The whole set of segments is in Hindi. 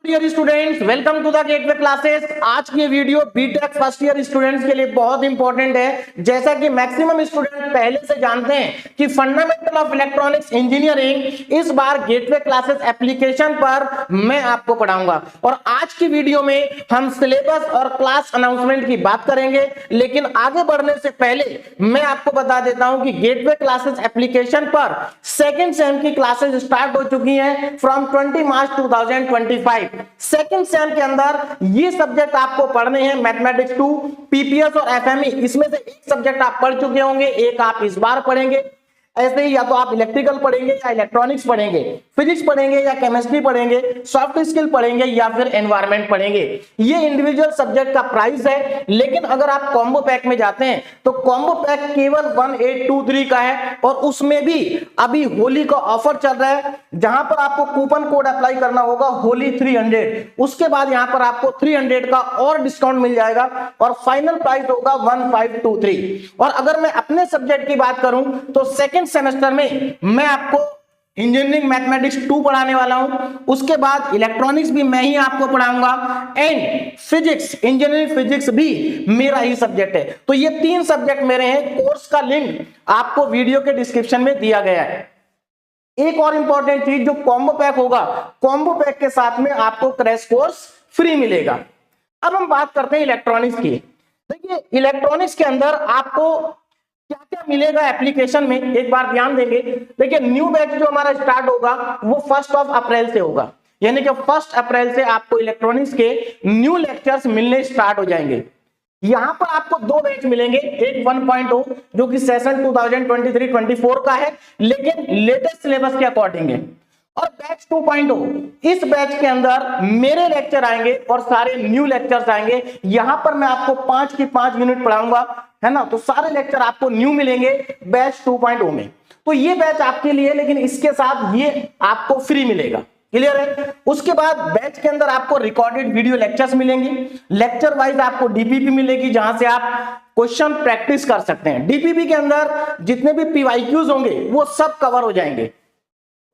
Dear students, welcome to the gateway classes. आज की video BTech first year students के लिए बहुत इंपॉर्टेंट है। जैसा कि मैक्सिमम स्टूडेंट पहले से जानते हैं कि फंडामेंटल ऑफ इलेक्ट्रॉनिक्स इंजीनियरिंग इस बार गेटवे क्लासेस एप्लीकेशन पर मैं आपको पढ़ाऊंगा और आज की वीडियो में हम सिलेबस और क्लास अनाउंसमेंट की बात करेंगे। लेकिन आगे बढ़ने से पहले मैं आपको बता देता हूं कि गेटवे क्लासेस एप्लीकेशन पर सेकेंड सेम की क्लासेस स्टार्ट हो चुकी हैं फ्रॉम 20 मार्च 2025। सेकंड सेम के अंदर ये सब्जेक्ट आपको पढ़ने हैं, मैथमेटिक्स 2, पीपीएस और एफएमई। इसमें से एक सब्जेक्ट आप पढ़ चुके होंगे, एक आप इस बार पढ़ेंगे। ऐसे ही या तो आप इलेक्ट्रिकल पढ़ेंगे या इलेक्ट्रॉनिक्स पढ़ेंगे, फिजिक्स पढ़ेंगे या केमिस्ट्री पढ़ेंगे, सॉफ्ट स्किल पढ़ेंगे या फिर एनवायरनमेंट पढ़ेंगे। ये इंडिविजुअल सब्जेक्ट का प्राइस है। लेकिन अगर आप कॉम्बो पैक में जाते हैं तो कॉम्बो पैक केवल 1823 का है और उसमें भी अभी होली का ऑफर चल रहा है, जहां पर आपको कूपन कोड अप्लाई करना होगा होली 300। उसके बाद यहां पर आपको 300 का और डिस्काउंट मिल जाएगा और फाइनल प्राइस होगा 1523। और अगर मैं अपने सब्जेक्ट की बात करूं तो सेकंड सेमेस्टर में मैं आपको इंजीनियरिंग मैथमेटिक्स 2 पढ़ाने वाला हूं। उसके बाद इलेक्ट्रॉनिक्स भी मैं ही आपको पढ़ाऊंगा एंड फिजिक्स, इंजीनियरिंग फिजिक्स भी मेरा ही सब्जेक्ट है। तो ये 3 सब्जेक्ट मेरे हैं। कोर्स का लिंक आपको वीडियो के डिस्क्रिप्शन में दिया गया है। एक और इंपॉर्टेंट चीज, जो कॉम्बो पैक होगा, कॉम्बो पैक के साथ में आपको क्रैश कोर्स फ्री मिलेगा। अब हम बात करते हैं इलेक्ट्रॉनिक्स की। देखिए इलेक्ट्रॉनिक्स के अंदर आपको क्या क्या मिलेगा एप्लीकेशन में, एक बार ध्यान देंगे। देखिए न्यू बैच जो हमारा स्टार्ट होगा वो 1 अप्रैल से होगा, यानी कि 1 अप्रैल से आपको इलेक्ट्रॉनिक्स के न्यू लेक्चर्स मिलने स्टार्ट हो जाएंगे। यहां पर आपको 2 बैच मिलेंगे, एक 1.0 जो कि सेशन 2023-24 का है लेकिन लेटेस्ट सिलेबस के अकॉर्डिंग है, और बैच 2.0। इस बैच के अंदर मेरे लेक्चर आएंगे और सारे न्यू लेक्चर्स आएंगे। यहां पर मैं आपको 5 की 5 यूनिट पढ़ाऊंगा, है ना। तो सारे लेक्चर आपको न्यू मिलेंगे बैच 2.0 में। तो ये बैच आपके लिए, लेकिन इसके साथ ये आपको फ्री मिलेगा। क्लियर है। उसके बाद बैच के अंदर आपको रिकॉर्डेड वीडियो लेक्चर्स मिलेंगे। लेक्चर वाइज आपको डीपीपी मिलेगी, जहां से आप क्वेश्चन प्रैक्टिस कर सकते हैं। डीपीपी के अंदर जितने भी पीवाईक्यूज होंगे वो सब कवर हो जाएंगे।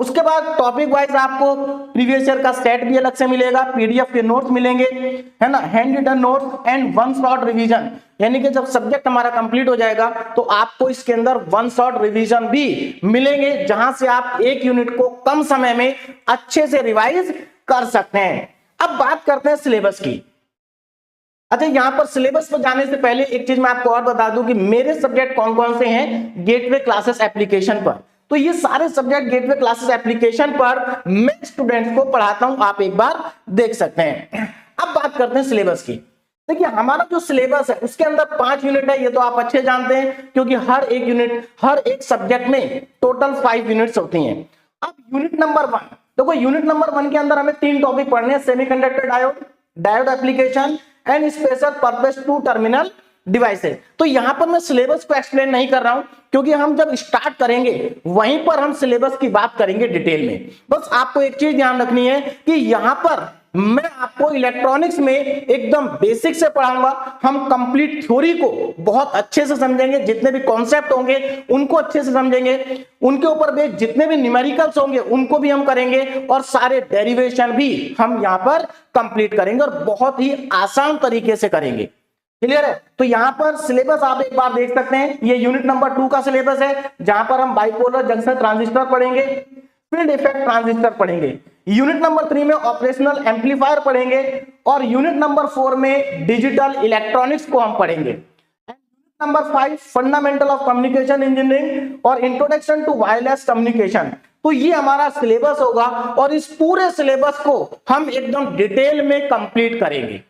उसके बाद टॉपिक वाइज आपको प्रीवियस ईयर का सेट भी अलग से मिलेगा, पीडीएफ के नोट्स मिलेंगे, है ना, hand written notes and 1 shot revision. यानी कि जब सब्जेक्ट हमारा कंप्लीट हो जाएगा तो आपको इसके अंदर 1 शॉट रिवीजन भी मिलेंगे, जहां से आप एक यूनिट को कम समय में अच्छे से रिवाइज कर सकते हैं। अब बात करते हैं सिलेबस की। अच्छा, यहां पर सिलेबस पर जाने से पहले एक चीज मैं आपको और बता दूं कि मेरे सब्जेक्ट कौन कौन से हैं गेटवे क्लासेस एप्लीकेशन पर। तो ये सारे सब्जेक्ट गेटवे क्लासेस एप्लीकेशन पर मैं स्टूडेंट्स को पढ़ाता हूं, आप एक बार देख सकते हैं। अब बात करते हैं सिलेबस की। देखिए हमारा जो सिलेबस है उसके अंदर 5 यूनिट है, ये तो आप अच्छे जानते हैं क्योंकि हर एक सब्जेक्ट में टोटल 5 यूनिट्स होती हैं। अब यूनिट नंबर 1, देखो यूनिट नंबर 1 के अंदर हमें 3 टॉपिक पढ़ने हैं, semiconductor diode, diode application and special purpose 2 terminal devices. तो यहां पर मैं सिलेबस को एक्सप्लेन नहीं कर रहा हूं क्योंकि हम जब स्टार्ट करेंगे वहीं पर हम सिलेबस की बात करेंगे डिटेल में। बस आपको एक चीज ध्यान रखनी है कि यहां पर मैं आपको इलेक्ट्रॉनिक्स में एकदम बेसिक से पढ़ाऊंगा। हम कंप्लीट थ्योरी को बहुत अच्छे से समझेंगे, जितने भी कॉन्सेप्ट होंगे उनको अच्छे से समझेंगे, उनके ऊपर बेस्ड जितने भी न्यूमेरिकल्स होंगे उनको भी हम करेंगे और सारे डेरिवेशन भी हम यहां पर कंप्लीट करेंगे और बहुत ही आसान तरीके से करेंगे। क्लियर है। तो यहां पर सिलेबस आप एक बार देख सकते हैं, ये यूनिट नंबर 2 का सिलेबस है, जहां पर हम बाइपोलर जंक्शन ट्रांजिस्टर पढ़ेंगे, फील्ड इफेक्ट ट्रांजिस्टर पढ़ेंगे। यूनिट नंबर 3 में ऑपरेशनल एम्पलीफायर पढ़ेंगे और यूनिट नंबर 4 में डिजिटल इलेक्ट्रॉनिक्स को हम पढ़ेंगे। Unit number 5 fundamental of communication engineering और इंट्रोडक्शन टू वायरलेस कम्युनिकेशन। तो ये हमारा सिलेबस होगा और इस पूरे सिलेबस को हम एकदम डिटेल में कंप्लीट करेंगे।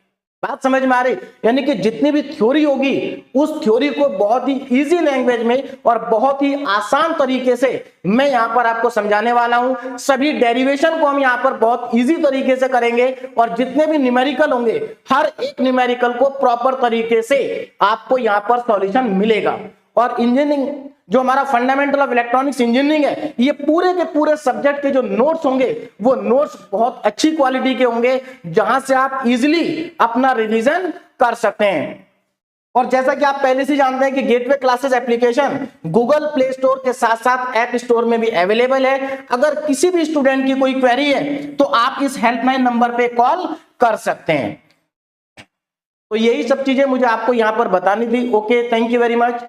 बात समझ में आ रही। यानी कि जितनी भी थ्योरी होगी उस थ्योरी को बहुत ही इजी लैंग्वेज में और बहुत ही आसान तरीके से मैं यहां पर आपको समझाने वाला हूं। सभी डेरिवेशन को हम यहां पर बहुत इजी तरीके से करेंगे और जितने भी न्यूमेरिकल होंगे हर एक न्यूमेरिकल को प्रॉपर तरीके से आपको यहां पर सॉल्यूशन मिलेगा। और इंजीनियरिंग जो हमारा फंडामेंटल ऑफ इलेक्ट्रॉनिक्स इंजीनियरिंग है, ये पूरे के पूरे सब्जेक्ट के जो नोट्स होंगे वो नोट्स बहुत अच्छी क्वालिटी के होंगे, जहां से आप इजीली अपना रिवीजन कर सकते हैं। और जैसा कि आप पहले से जानते हैं कि gateway classes application Google play store के साथ साथ ऐप स्टोर में भी अवेलेबल है। अगर किसी भी स्टूडेंट की कोई क्वेरी है तो आप इस हेल्पलाइन नंबर पे कॉल कर सकते हैं। तो यही सब चीजें मुझे आपको यहां पर बतानी थी। Okay, thank you very much.